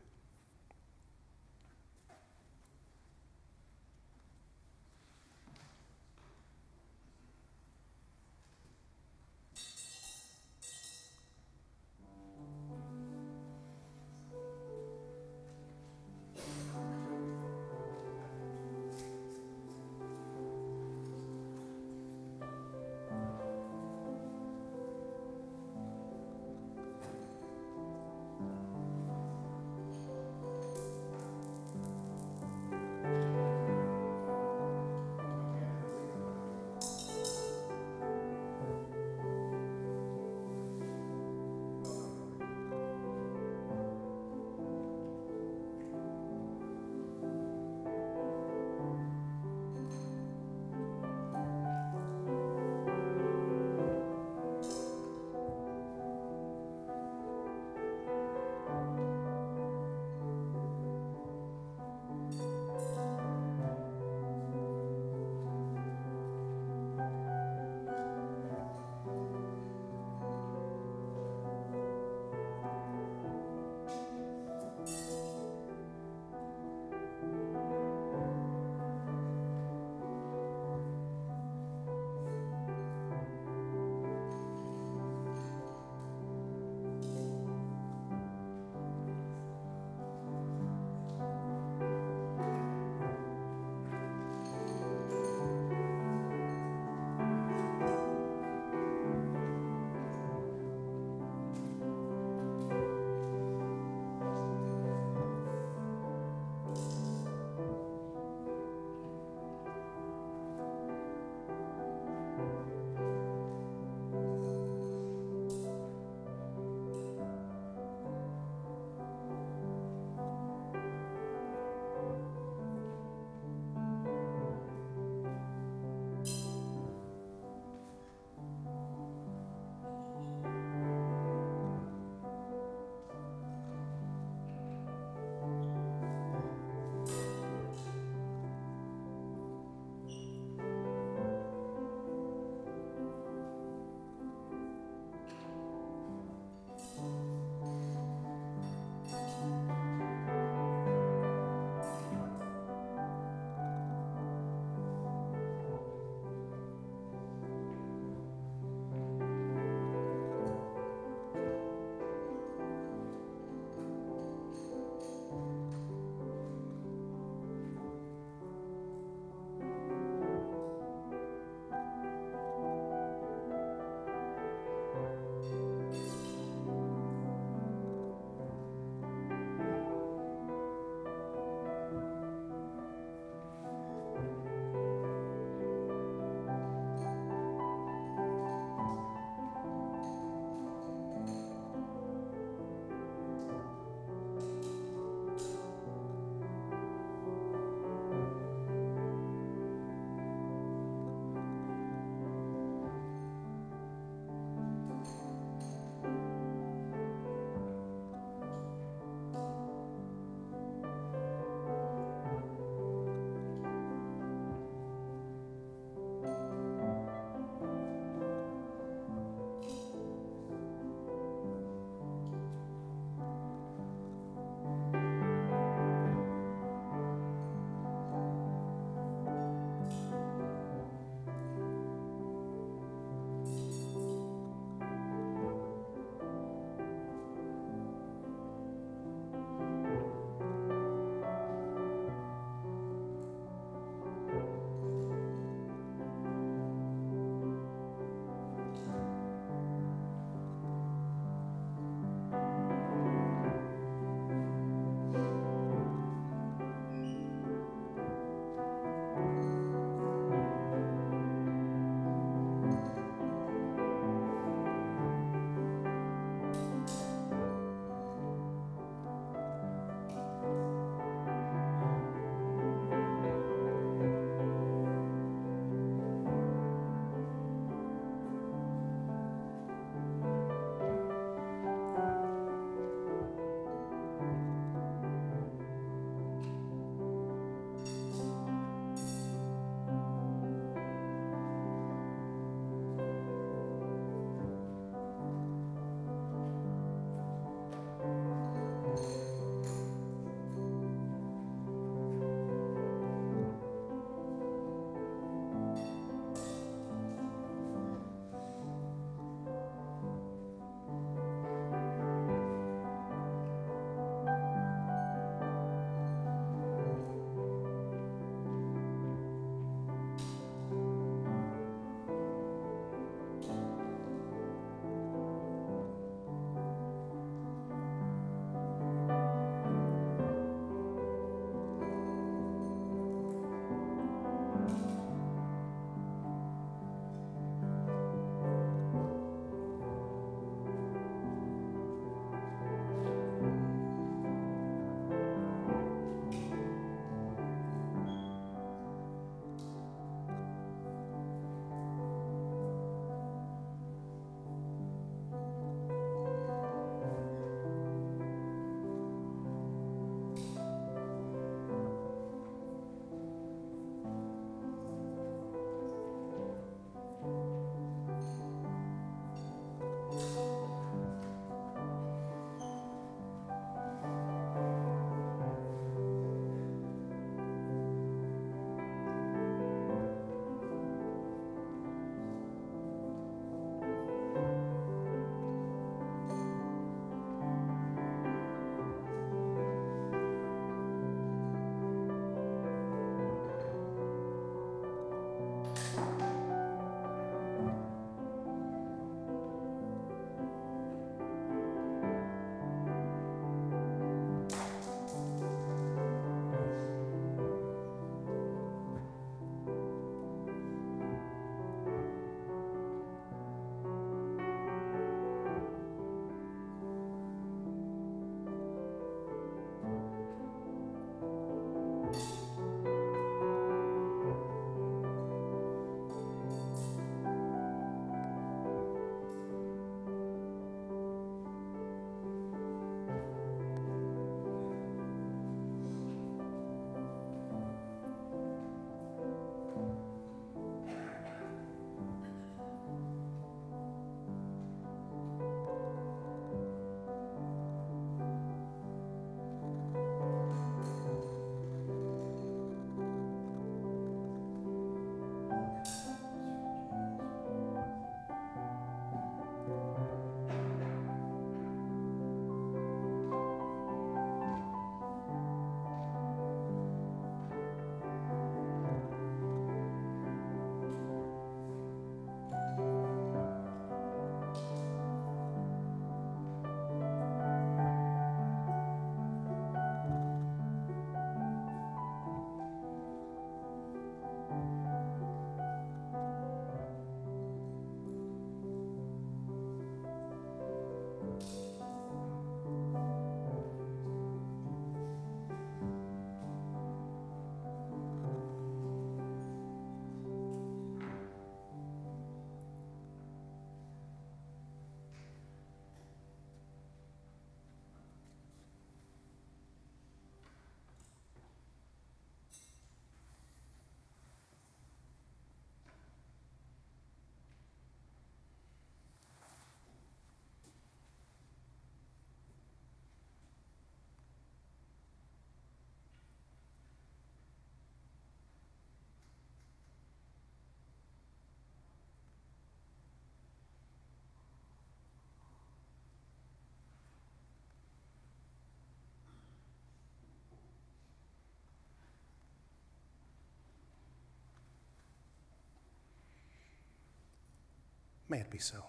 May it be so.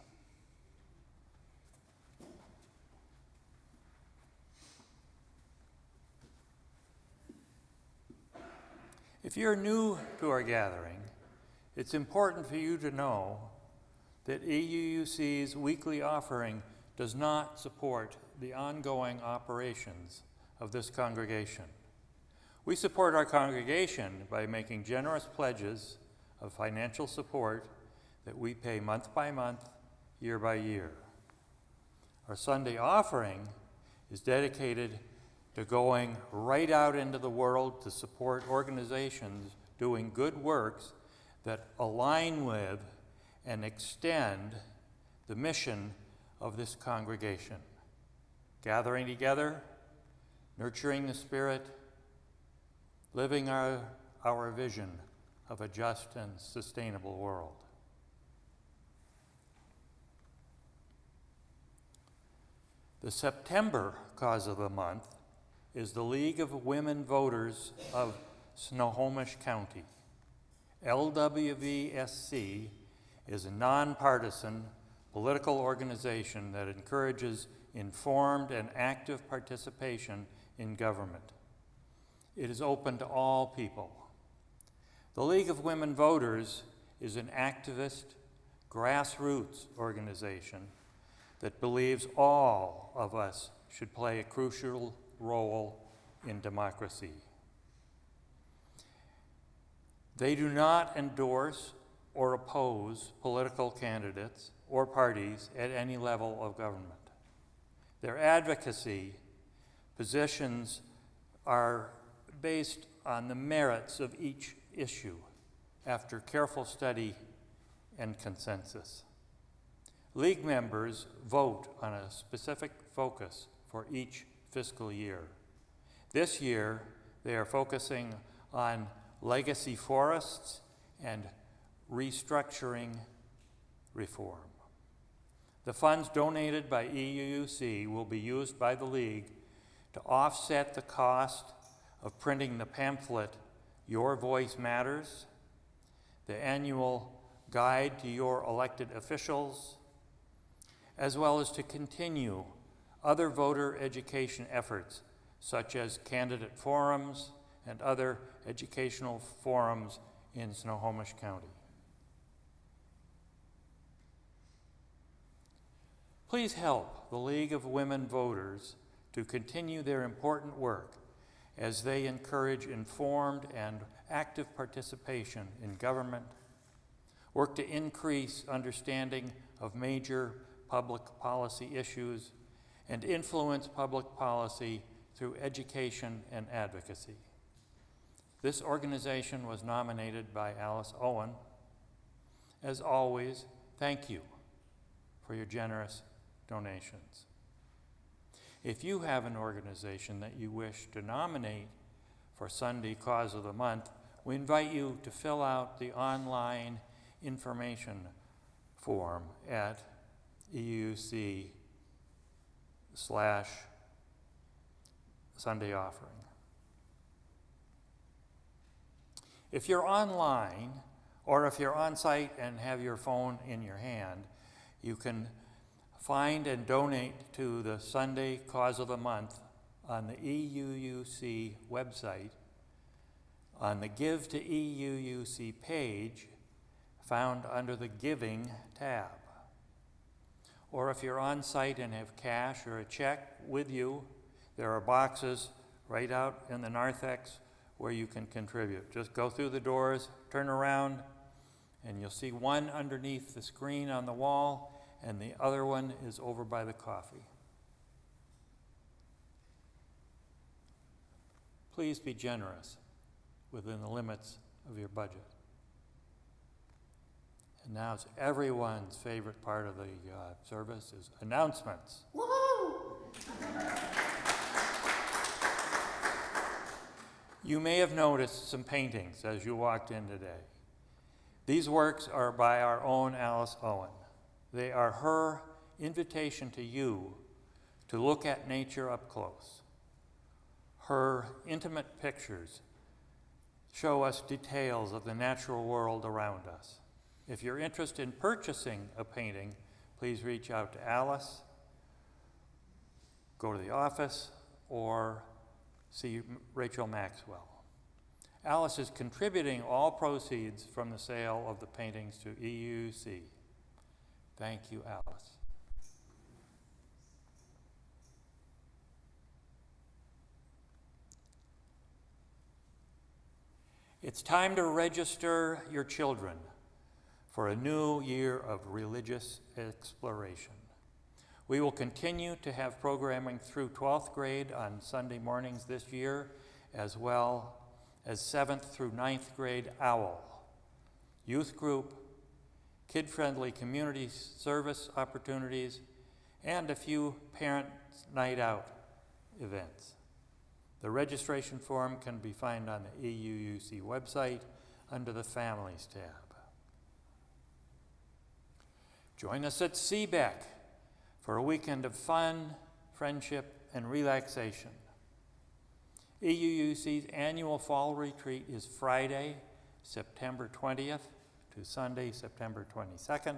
If you're new to our gathering, it's important for you to know that EUUC's weekly offering does not support the ongoing operations of this congregation. We support our congregation by making generous pledges of financial support that we pay month by month, year by year. Our Sunday offering is dedicated to going right out into the world to support organizations doing good works that align with and extend the mission of this congregation. Gathering together, nurturing the Spirit, living our vision of a just and sustainable world. The September cause of the month is the League of Women Voters of Snohomish County. LWVSC is a nonpartisan political organization that encourages informed and active participation in government. It is open to all people. The League of Women Voters is an activist, grassroots organization that believes all of us should play a crucial role in democracy. They do not endorse or oppose political candidates or parties at any level of government. Their advocacy positions are based on the merits of each issue after careful study and consensus. League members vote on a specific focus for each fiscal year. This year, they are focusing on legacy forests and restructuring reform. The funds donated by EUUC will be used by the League to offset the cost of printing the pamphlet, Your Voice Matters, the annual guide to your elected officials, as well as to continue other voter education efforts, such as candidate forums and other educational forums in Snohomish County. Please help the League of Women Voters to continue their important work as they encourage informed and active participation in government, work to increase understanding of major public policy issues, and influence public policy through education and advocacy. This organization was nominated by Alice Owen. As always, thank you for your generous donations. If you have an organization that you wish to nominate for Sunday Cause of the Month, we invite you to fill out the online information form at EUC/Sunday Offering. If you're online, or if you're on site and have your phone in your hand, you can find and donate to the Sunday Cause of the Month on the EUUC website, on the Give to EUUC page found under the Giving tab. Or if you're on site and have cash or a check with you, there are boxes right out in the narthex where you can contribute. Just go through the doors, turn around, and you'll see one underneath the screen on the wall, and the other one is over by the coffee. Please be generous within the limits of your budget. And now it's everyone's favorite part of the service is announcements. Woo! You may have noticed some paintings as you walked in today. These works are by our own Alice Owen. They are her invitation to you to look at nature up close. Her intimate pictures show us details of the natural world around us. If you're interested in purchasing a painting, please reach out to Alice, go to the office, or see Rachel Maxwell. Alice is contributing all proceeds from the sale of the paintings to EUC. Thank you, Alice. It's time to register your children for a new year of religious exploration. We will continue to have programming through 12th grade on Sunday mornings this year, as well as 7th through 9th grade OWL, youth group, kid-friendly community service opportunities, and a few parent night out events. The registration form can be found on the EUC website under the Families tab. Join us at CBEC for a weekend of fun, friendship, and relaxation. EUC's annual fall retreat is Friday, September 20th to Sunday, September 22nd.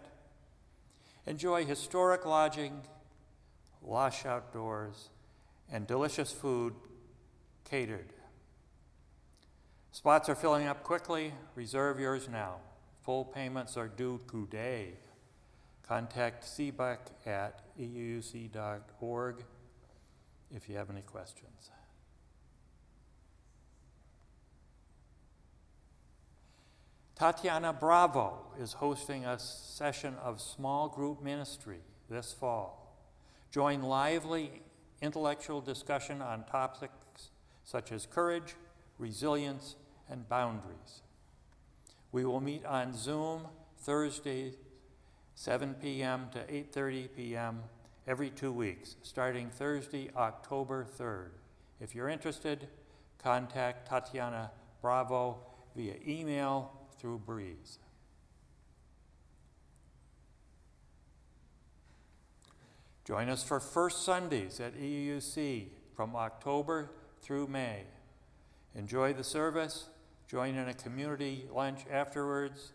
Enjoy historic lodging, lush outdoors, and delicious food catered. Spots are filling up quickly. Reserve yours now. Full payments are due today. Contact CBEC at euc.org if you have any questions. Tatiana Bravo is hosting a session of small group ministry this fall. Join lively intellectual discussion on topics such as courage, resilience, and boundaries. We will meet on Zoom Thursday, 7 p.m. to 8:30 p.m. every 2 weeks, starting Thursday, October 3rd. If you're interested, contact Tatiana Bravo via email through Breeze. Join us for First Sundays at EUC from October through May. Enjoy the service, join in a community lunch afterwards,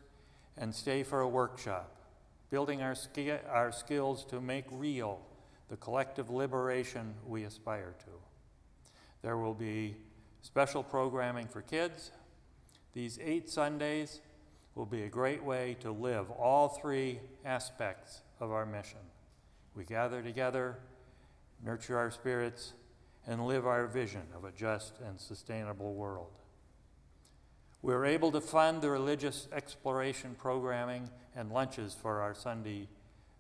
and stay for a workshop, building our skills to make real the collective liberation we aspire to. There will be special programming for kids. These 8 Sundays will be a great way to live all 3 aspects of our mission. We gather together, nurture our spirits, and live our vision of a just and sustainable world. We're able to fund the religious exploration programming and lunches for our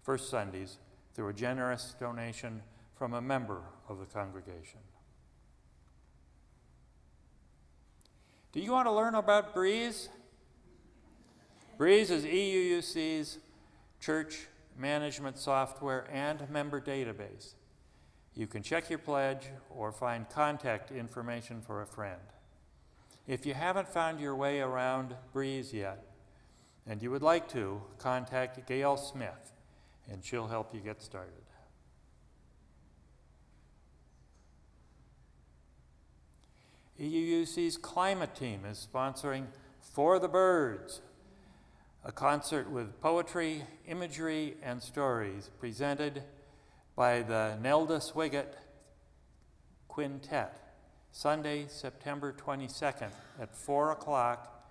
First Sundays through a generous donation from a member of the congregation. Do you want to learn about Breeze? Breeze is EUC's church management software and member database. You can check your pledge or find contact information for a friend. If you haven't found your way around Breeze yet, and you would like to, contact Gail Smith, and she'll help you get started. EUC's climate team is sponsoring For the Birds, a concert with poetry, imagery, and stories presented by the Nelda Swiggett Quintet, Sunday, September 22nd at 4 o'clock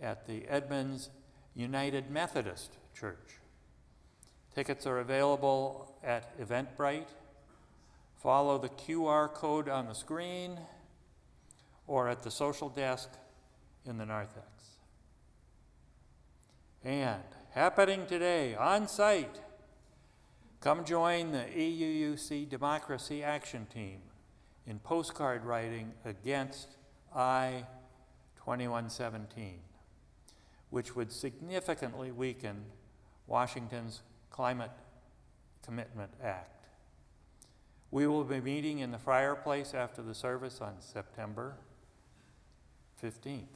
at the Edmonds United Methodist Church. Tickets are available at Eventbrite. Follow the QR code on the screen or at the social desk in the narthex. And happening today on site, come join the EUC Democracy Action Team in postcard writing against I-2117, which would significantly weaken Washington's Climate Commitment Act. We will be meeting in the fireplace after the service on September 15th.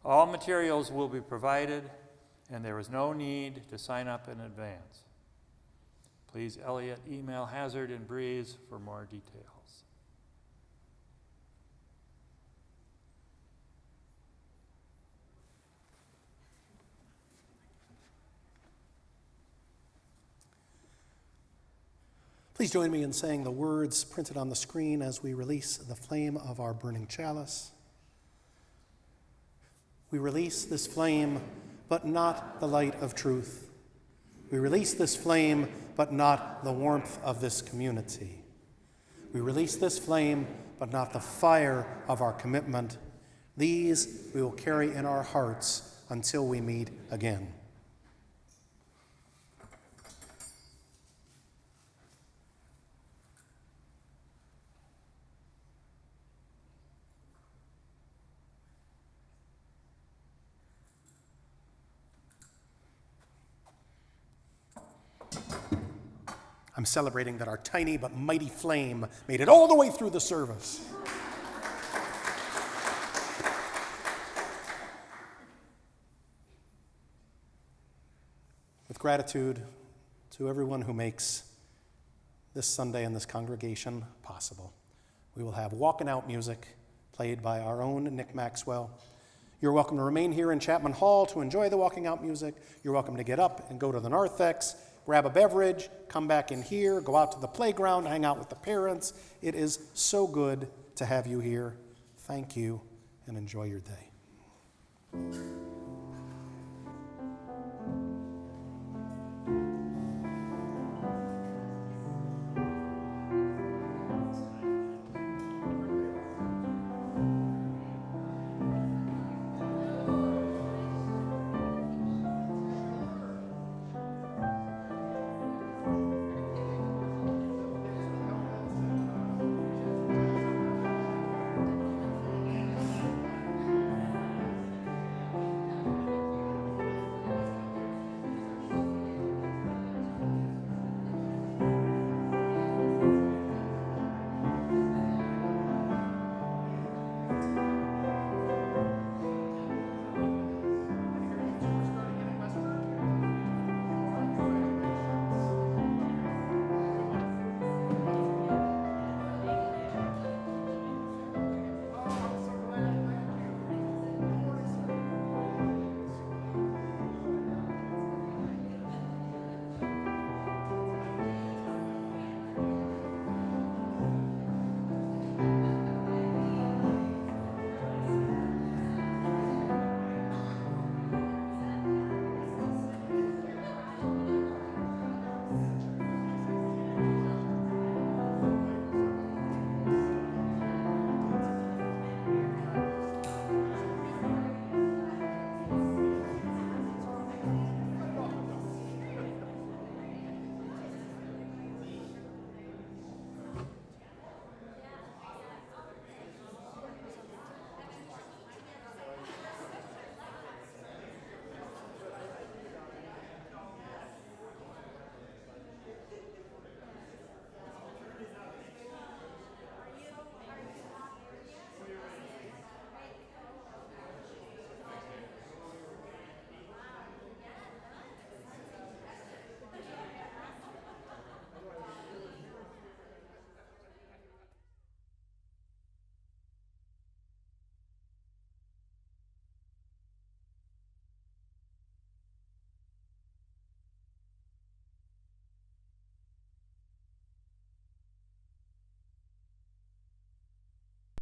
All materials will be provided, and there is no need to sign up in advance. Please email Hazard and Breeze for more details. Please join me in saying the words printed on the screen as we release the flame of our burning chalice. We release this flame, but not the light of truth. We release this flame, but not the warmth of this community. We release this flame, but not the fire of our commitment. These we will carry in our hearts until we meet again. I'm celebrating that our tiny but mighty flame made it all the way through the service. With gratitude to everyone who makes this Sunday and this congregation possible, we will have walking out music played by our own Nick Maxwell. You're welcome to remain here in Chapman Hall to enjoy the walking out music. You're welcome to get up and go to the narthex, grab a beverage, come back in here, go out to the playground, hang out with the parents. It is so good to have you here. Thank you, and enjoy your day.